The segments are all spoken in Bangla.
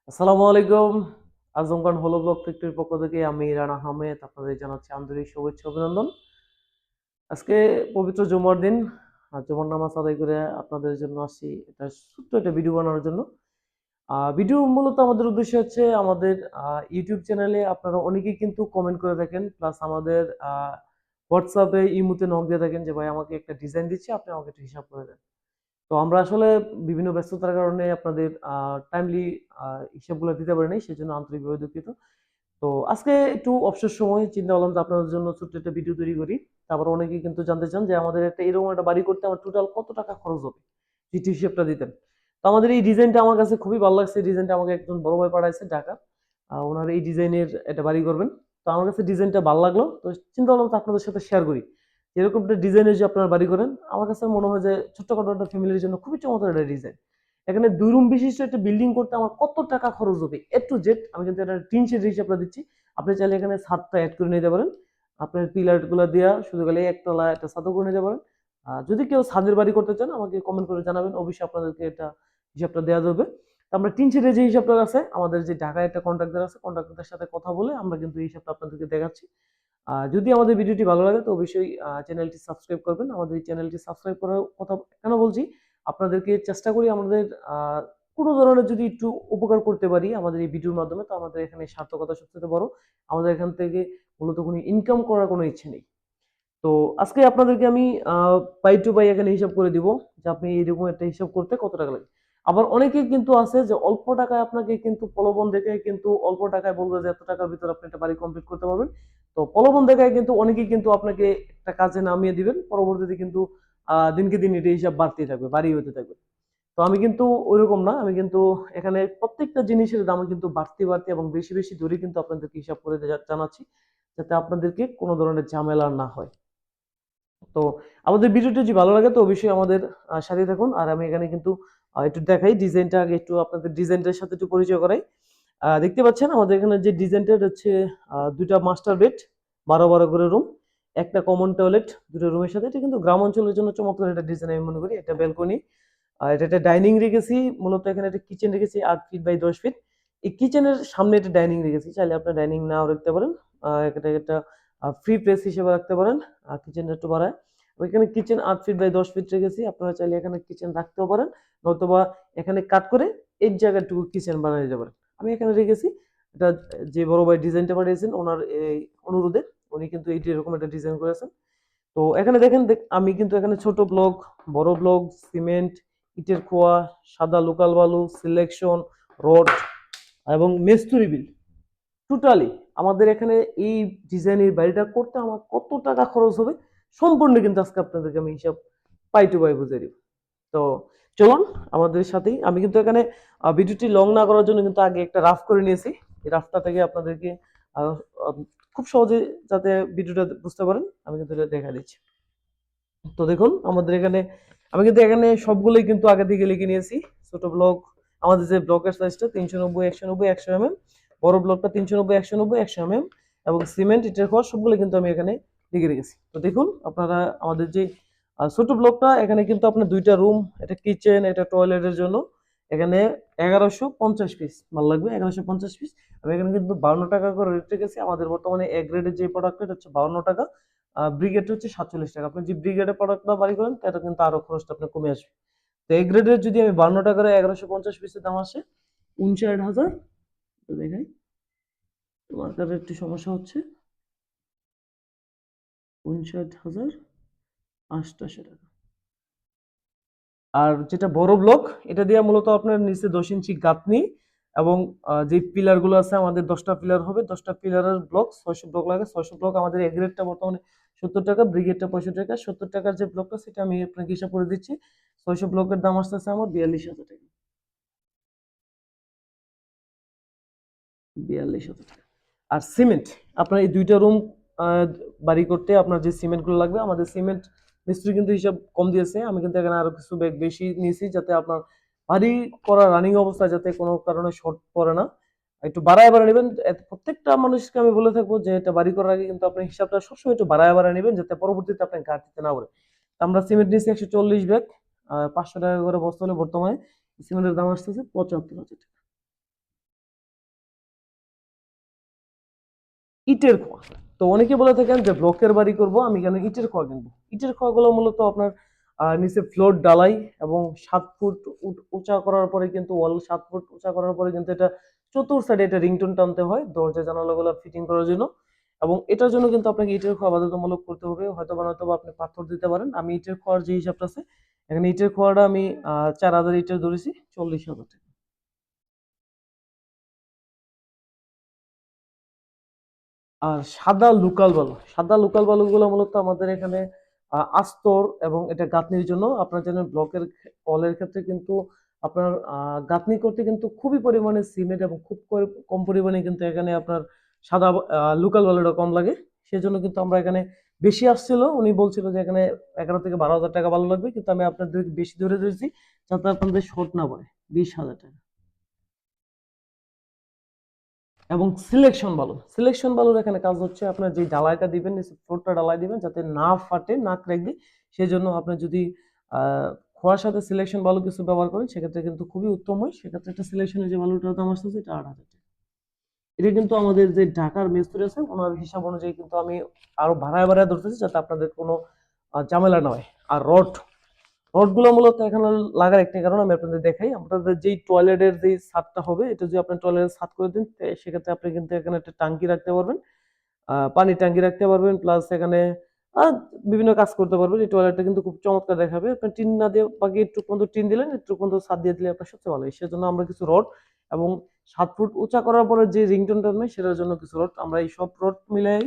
আসসালামু আলাইকুম। আজমগণ হলো ব্লগ ফ্যাক্টরির পক্ষ থেকে আমি রানা আহমেদ আপনাদের জানাচ্ছি আন্তরিক শুভেচ্ছা অভিনন্দন। আজকে পবিত্র জুমার দিন। জুমার নামাজ আদায় করে আপনাদের জন্য আসছি এটা ছোট্ট একটা ভিডিও বানানোর জন্য। ভিডিও মূলত আমাদের উদ্দেশ্য হচ্ছে আমাদের ইউটিউব চ্যানেলে আপনারা অনেকেই কিন্তু কমেন্ট করে থাকেন প্লাস আমাদের হোয়াটসঅ্যাপে ইমুতে নক দিয়ে থাকেন যে ভাই আমাকে একটা ডিজাইন দিচ্ছে আপনি আমাকে একটু হিসাব করে দেন। তো আমরা আসলে বিভিন্ন ব্যস্ততার কারণে আপনাদের টাইমলি হিসাবগুলো দিতে পারি নাই সেজন্য আন্তরিকভাবে দুঃখিত। তো আজকে একটু অবসর সময় চিন্তা করলাম যে আপনাদের জন্য ছোট্ট একটা ভিডিও তৈরি করি। তারপর অনেকেই কিন্তু জানতে চান যে আমাদের একটা এরকম একটা বাড়ি করতে আমার টোটাল কত টাকা খরচ হবে যদি হিসেবটা দিতেন। তো আমাদের এই ডিজাইনটা আমার কাছে খুবই ভালো লাগছে। ডিজাইনটা আমাকে একজন বড় ভাই পাঠাইছে ঢাকা। ওনার এই ডিজাইনের একটা বাড়ি করবেন। তো আমার কাছে ডিজাইনটা ভালো লাগলো, তো চিন্তা করলাম তো আপনাদের সাথে শেয়ার করি। এরকম একটা ডিজাইনের যে আপনারা বাড়ি করেন আমার কাছে মনে হয় যে ছোট্টখাটো একটা ফ্যামিলির জন্য খুবই চমৎকার একটা ডিজাইন। এখানে ২ রুম বিশিষ্ট একটা বিল্ডিং করতে আমার কত টাকা খরচ হবে এ টু জেড আমি কিন্তু এটা টিন শেড হিসাবটা দিচ্ছি। আপনি চাইলে এখানে ছাদটা এড করে নিতে পারেন। আপনার পিলার গুলো দেওয়া শুধু গেলে একতলা একটা ছাদও করে নিতে পারেন। যদি কেউ ছাদের বাড়ি করতে চান আমাকে কমেন্ট করে জানাবেন, অবশ্যই আপনাদেরকে এটা হিসাবটা দেওয়া যাবে। তো আমরা টিন শেডের যে হিসাবটা আছে আমাদের যে ঢাকায় একটা কন্ট্রাক্টর আছে কন্ট্রাক্টরের সাথে কথা বলে আমরা কিন্তু এই হিসাবটা আপনাদেরকে দেখাচ্ছি। যদি আমাদের ভিডিওটি ভালো লাগে তো অবশ্যই চ্যানেলটি সাবস্ক্রাইব করবেন। আমাদের এই চ্যানেলটি সাবস্ক্রাইব করার কথা কেন বলছি, আপনাদেরকে চেষ্টা করি আমাদের কোনো ধরনের যদি একটু উপকার করতে পারি আমাদের এই ভিডিওর মাধ্যমে, তো আমাদের এখানে সার্থকতা সবচেয়ে বড়। আমাদের এখান থেকে মূলত কোনো ইনকাম করার কোনো ইচ্ছে নেই। তো আজকে আপনাদেরকে আমি পাই টু পাই এখানে হিসাব করে দিব যে আপনি এরকম একটা হিসাব করতে কত টাকা লাগে। আবার অনেকেই কিন্তু আছে যে অল্প টাকায় আপনাকে কিন্তু প্রলোভন দেখে কিন্তু অল্প টাকায় বলবে যে এত টাকার ভিতরে আপনি একটা বাড়ি কমপ্লিট করতে পারবেন। তো প্রলোভন দেখায় কিন্তু অনেকেই কিন্তু আপনাকে একটা কাজে নামিয়ে দিবেন, পরবর্তীতে কিন্তু দিনকে দিন এটা হিসাব বাড়তেই থাকবে, বাড়ি হতে থাকবে। তো আমি কিন্তু ওইরকম না, আমি কিন্তু এখানে প্রত্যেকটা জিনিসের দাম কিন্তু বাড়তি বাড়তি এবং বেশি বেশি ধরে কিন্তু আপনাদেরকে হিসাব করে জানাচ্ছি, যাতে আপনাদেরকে কোনো ধরনের ঝামেলা না হয়। তো আমাদের ভিডিওটি যদি ভালো লাগে তো অবশ্যই আমাদের সাথে থাকুন। আর আমি এখানে কিন্তু একটু দেখাই ডিজাইনটা, আগে একটু আপনাদের ডিজাইনটার সাথে একটু পরিচয় করাই। দেখতে পাচ্ছেন আমাদের এখানে যে ডিজাইনটা হচ্ছে দুইটা মাস্টার বেড, ১২ করে রুম, একটা কমন টয়লেট দুটো রুমের সাথে। এটা কিন্তু গ্রাম অঞ্চলের জন্য চমৎকার একটা ডিজাইন আমি মনে করি। একটা ব্যালকনি, আর এটা একটা ডাইনিং রেখেছি। মূলত এখানে একটা কিচেন রেখেছি ৮ ফিট বাই ১০ ফিট। এই কিচেনের সামনে একটা ডাইনিং রেখেছি, চাইলে আপনার ডাইনিং নাও রাখতে পারেন। এটা একটা ফ্রি প্লেস হিসেবে রাখতে পারেন। কিচেনটা একটু বাড়ায় ওইখানে কিচেন ৮ ফিট বাই ১০ ফিট রেখেছি। আপনারা চাইলে এখানে কিচেন রাখতেও পারেন, নয়তোবা এখানে কাট করে এই জায়গাটুকু কিচেন বানিয়ে দিতে পারেন। আমি এখানে রেখেছি। এটা যে বড় ভাই ডিজাইনটা পাঠিয়েছেন ওনার এই অনুরোধে উনি কিন্তু এইটি এরকম একটা ডিজাইন করেছেন। তো এখানে দেখেন আমি কিন্তু এখানে ছোট ব্লক, বড় ব্লক, সিমেন্ট, ইটের খোয়া, সাদা লোকাল বালু, সিলেকশন, রড এবং মেস্তুরি বিল টোটালি আমাদের এখানে এই ডিজাইনের বাড়িটা করতে আমার কত টাকা খরচ হবে সম্পূর্ণ কিন্তু আজকে আপনাদেরকে আমি হিসাব পাই টু পাই বুঝিয়ে দিব। তো চলুন আমাদের সাথেই। আমি কিন্তু এখানে ভিডিওটি লং না করার জন্য কিন্তু আগে একটা রাফ করে নিয়েছি। এই রাফটা থেকে আপনাদেরকে আহ, আহ, খুব সহজে যাতে ভিডিওটা বুঝতে পারেন আমি কিন্তু এটা দেখা দিচ্ছি। তো দেখুন আমাদের এখানে আমি কিন্তু এখানে সবগুলোই কিন্তু আগে থেকে লিখে নিয়েছি। ছোট ব্লক আমাদের যে ব্লকের সাইজটা ৩৯০ ১৯০ ১০০ mm, বড় ব্লকটা ৩৯০ ১৯০ ১০০ mm এবং সিমেন্ট ইটের খড় সবগুলো কিন্তু আমি এখানে লিখে রেখেছি। তো দেখুন আপনারা আমাদের যে ছোট ব্লকটা এখানে কিন্তু আপনার দুইটা রুম, এটা কিচেন, এটা টয়লেটের জন্য এখানে ১১৫০ পিস মাল লাগবে। ১১৫০ পিস আমি এখানে কিন্তু ৫২ টাকা করে রেট রেখেছি। আমাদের বর্তমানে এ গ্রেডের যে প্রোডাক্ট এটা হচ্ছে ৫২ টাকা, ব্রিগেড হচ্ছে ৪৭ টাকা। আপনি যে ব্রিগেডের প্রোডাক্টটা বাড়ি করেন এটা কিন্তু আরো খরচটা আপনার কমে আসবে। তো এই গ্রেডের যদি আমি ৫২ টাকার ১১৫০ পিসের দাম আসে ৫৯,০০০। তো দেখাই তোমার কাছে একটু সমস্যা হচ্ছে। ৫৯,৮৮০ টাকা। আর যেটা বড় ব্লক এটা দিয়ে মূলত আপনার নিচে ১০ ইঞ্চি গাঁথনি এবং যে পিলার গুলো আছে আমাদের ১০টা পিলার হবে। ১০টা পিলারের ব্লক ৬০০ ব্লক লাগে। ৬০০ ব্লক আমাদের এ গ্রেডটা বর্তমানে ৭০ টাকা, ব্রিগেডটা ৬৫ টাকা। ৭০ টাকার যে ব্লকটা সেটা আমি আপনাকে হিসাব করে দিচ্ছি। ৬০০ ব্লকের দাম আসতেছে আমার ৪২,০০০ টাকা। ৪২,০০০ টাকা। আর সিমেন্ট আপনার এই দুইটা রুম বাড়ি করতে আপনার যে সিমেন্ট গুলো লাগবে আমাদের সিমেন্ট মিস্ত্রি কিন্তু হিসাব কম দিয়েছে। আমি কিন্তু এখানে আরো কিছু ব্যাগ বেশি নিয়েছি যাতে আপনার বাড়ি করা রানিং অবস্থায় যাতে কোনো কারণে শর্ট পড়ে না। একটু বাড়ায় বাড়ায় নেবেন। প্রত্যেকটা মানুষকে আমি বলে থাকবো যে এটা বাড়ি করার আগে কিন্তু আপনি হিসাবটা সবসময় একটু বাড়ায় বাড়ায় নেবেন যাতে পরবর্তীতে আপনার ঘাটতিতে না পড়ে। আমরা সিমেন্ট নিয়েছি ১৪০ ব্যাগ, ৫০০ টাকা করে বস্তা হলে বর্তমানে সিমেন্টের দাম আসতেছে ৭৫,০০০ টাকা। ইটের খোয়া। তো অনেকে বলে থাকেন যে ব্লকের বাড়ি করব, আমি কেন ইটের খোয়া কিনবো? ইটের খোয়াগুলো মূলত আপনার নিচে ফ্লোর ডালাই এবং 7 ফুট উঁচা করার পরে কিন্তু ওয়াল 7 ফুট উঁচা করার পরে কিন্তু এটা চতুর সাইডে এটা রিংটোন টানতে হয় দরজা জানালাগুলো ফিটিং করার জন্য। এবং এটার জন্য কিন্তু আপনাকে ইটের খোয়া বাধ্যতামূলক করতে হবে, হয়তো বা আপনি পাথর দিতে পারেন। আমি ইটের খোয়ার যে হিসাবটা আছে, এখানে ইটের খোয়াটা আমি 4,000 ইটের ধরেছি 40,000 টাকা। আর সাদা লোকাল বালুগুলো মূলত আমাদের এখানে আস্তর এবং এটা গাঁথনির জন্য। আপনার জানেন ব্লকের কলের ক্ষেত্রে কিন্তু আপনার গাঁথনি করতে কিন্তু খুবই পরিমাণে সিমেন্ট এবং খুব কম পরিমাণে কিন্তু এখানে আপনার সাদা লোকাল বালুটা কম লাগে। সেজন্য কিন্তু আমরা এখানে বেশি আসছিল, উনি বলছিল যে এখানে 11 থেকে 12 হাজার টাকা ভালো লাগবে, কিন্তু আমি আপনাদের বেশি ধরে দিয়েছি যাতে আপনাদের শর্ট না পড়ে, 20,000 টাকা। এবং সিলেকশন বালুর এখানে কাজ হচ্ছে আপনার যে ডালাইটা দিবেন, ফ্লোরটা ডালাই দিবেন যাতে না ফাটে না ক্র্যাক দিই। সেই জন্য আপনি যদি আহ খোয়ার সাথে সিলেকশন বালু কিছু ব্যবহার করেন সেক্ষেত্রে কিন্তু খুবই উত্তম হয়। সেক্ষেত্রে একটা সিলেকশনের যে বালুটার দাম আসতেছে এটা 8,000 টাকা। এটা কিন্তু আমাদের যে ঢাকার মিস্ত্রি আছে ওনার হিসাব অনুযায়ী কিন্তু আমি আরো বাড়ায় ধরতেছি যাতে আপনাদের কোনো ঝামেলা না হয়। আর রডগুলো মূলত এখানে লাগার একটা কারণ আমি আপনাদের দেখাই। আপনাদের যেই টয়লেটের যেই ছাদটা হবে, এটা যদি আপনি টয়লেটের ছাদ করে দিন সেক্ষেত্রে আপনি কিন্তু এখানে একটা টাঙ্কি রাখতে পারবেন, পানির টাঙ্কি রাখতে পারবেন, প্লাস এখানে আহ, বিভিন্ন কাজ করতে পারবেন। এই টয়লেটটা কিন্তু খুব চমৎকার দেখাবে। আপনি টিন না দিয়ে বাকি একটু পর্যন্ত টিন দিলেন, একটু পর্যন্ত ছাদ দিয়ে দিলে আপনার সবচেয়ে ভালো হয়। সেজন্য আমরা কিছু রড এবং 7 ফুট উঁচা করার পরে যে রিংটোনটা নেই সেটার জন্য কিছু রড, আমরা এই সব রড মিলাই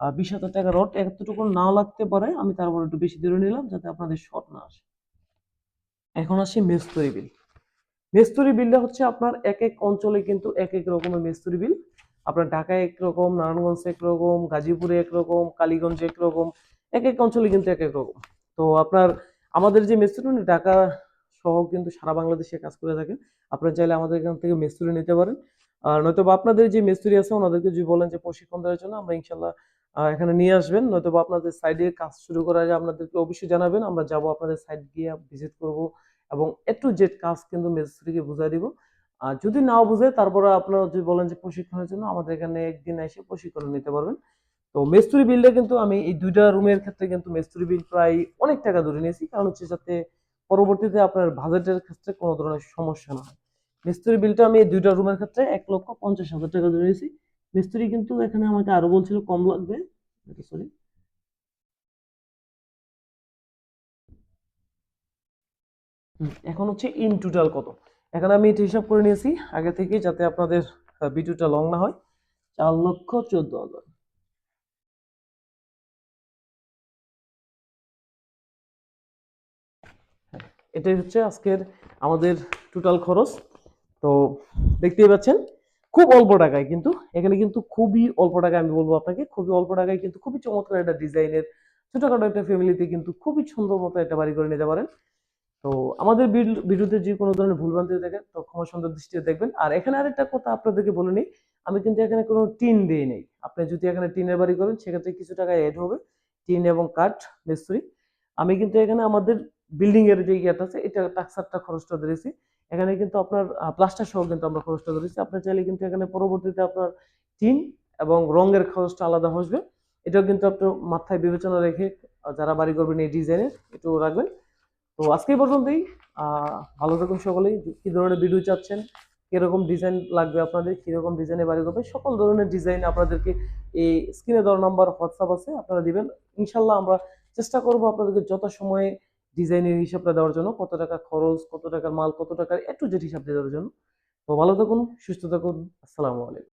20,000 টাকা রড। এতটুকু নাও লাগতে পারে, আমি তারপর একটু বেশি ধরে নিলাম যাতে আপনাদের শর্ট না আসে। এখন আসি মেস্তরি বিল। মেস্তরি বিলটা হচ্ছে আপনার এক এক অঞ্চলে কিন্তু এক এক রকমের মেস্তরি বিল। আপনার ঢাকায় একরকম, নারায়ণগঞ্জে একরকম, গাজীপুরে একরকম, কালীগঞ্জে একরকম, এক এক অঞ্চলে কিন্তু এক এক রকম। তো আপনার আমাদের যে মেস্তরি উনি ঢাকা সহ কিন্তু সারা বাংলাদেশে কাজ করে থাকেন। আপনারা চাইলে আমাদের এখান থেকে মেস্তরি নিতে পারেন। আর নয়তো বা আপনাদের যে মেস্তরি আছে ওনাদেরকে যদি বলেন যে প্রশিক্ষণ দেওয়ার জন্য, আমরা ইনশাল্লাহ এখানে নিয়ে আসবেন। নয়তো বা আপনাদের সাইডে কাজ শুরু করার আগে আপনাদেরকে অবশ্যই জানাবেন, আমরা যাব আপনাদের সাইড গিয়ে ভিজিট করব এবং A to Z কাজ কিন্তু মিস্ত্রিকে বুঝাই দিব। আর যদি নাও বুঝে তারপরে আপনারা যদি বলেন যে প্রশিক্ষণের জন্য, আমাদের এখানে একদিন এসে প্রশিক্ষণ নিতে পারবেন। তো মেস্তুরি বিলটা কিন্তু আমি এই দুইটা রুমের ক্ষেত্রে কিন্তু মেস্তুরি বিল প্রায় অনেক টাকা ধরে নিয়েছি, কারণ হচ্ছে যাতে পরবর্তীতে আপনার বাজেটের ক্ষেত্রে কোনো ধরনের সমস্যা না হয়। মিস্ত্রি বিলটা আমি এই দুইটা রুমের ক্ষেত্রে 1,50,000 টাকা ধরে নিয়েছি। মিস্ত্রি কিন্তু এখানে আমাকে আরো বলছিল কম লাগবে, সরি। এখন হচ্ছে ইন টোটাল কত, এখানে আমি এটা হিসাব করে নিয়েছি আগে থেকে যাতে আপনাদের ভিডিওটা লং না হয়। 4,14,000। এটাই হচ্ছে আজকের আমাদের টোটাল খরচ। তো দেখতেই পাচ্ছেন খুব অল্প টাকায় কিন্তু, এখানে কিন্তু খুবই অল্প টাকায়, আমি বলবো আপনাকে খুবই অল্প টাকায় কিন্তু খুবই চমৎকার একটা ডিজাইনের ছোটখাটো একটা ফ্যামিলিতে কিন্তু খুবই সুন্দর মতো একটা বাড়ি করে নিতে পারেন। তো আমাদের ভিডিওতে যে কোনো ধরনের ভুলভ্রান্তি দেখেন তো ক্ষমা সুন্দর দৃষ্টিতে দেখবেন। আর এখানে আরেকটা কথা আপনাদেরকে বলে নিই, আমি কিন্তু এখানে কোনো টিন দিই নেই। আপনি যদি এখানে টিনের বাড়ি করেন সেক্ষেত্রে কিছু টাকা অ্যাড হবে, টিন এবং কাঠ মিস্ত্রি। আমি কিন্তু এখানে আমাদের বিল্ডিং এর যে ইয়েটা আছে এটা টাক্সারটা খরচটা ধরেছি। এখানে কিন্তু আপনার প্লাস্টার সহ কিন্তু আমরা খরচটা ধরেছি। আপনি চাইলে কিন্তু এখানে পরবর্তীতে আপনার টিন এবং রঙের খরচটা আলাদা আসবে। এটাও কিন্তু আপনার মাথায় বিবেচনা রেখে যারা বাড়ি করবেন এই ডিজাইনের একটু রাখবেন। তো আজকে এই পর্যন্তই। ভালো থাকুন সকলেই। কি ধরনের ভিডিও চাচ্ছেন, কিরকম ডিজাইন লাগবে আপনাদের, কিরকম ডিজাইনে বাড়ি করবে, সকল ধরনের ডিজাইন আপনাদেরকে এই স্ক্রিনে দেওয়া নাম্বার হোয়াটসঅ্যাপ আছে, আপনারা দিবেন। ইনশাল্লাহ আমরা চেষ্টা করব আপনাদেরকে যথাসময়ে ডিজাইনের হিসাবটা দেওয়ার জন্য, কত টাকা খরচ, কত টাকার মাল, কত টাকার A to Z হিসাব দেওয়ার জন্য। তো ভালো থাকুন, সুস্থ থাকুন। আসসালামু আলাইকুম।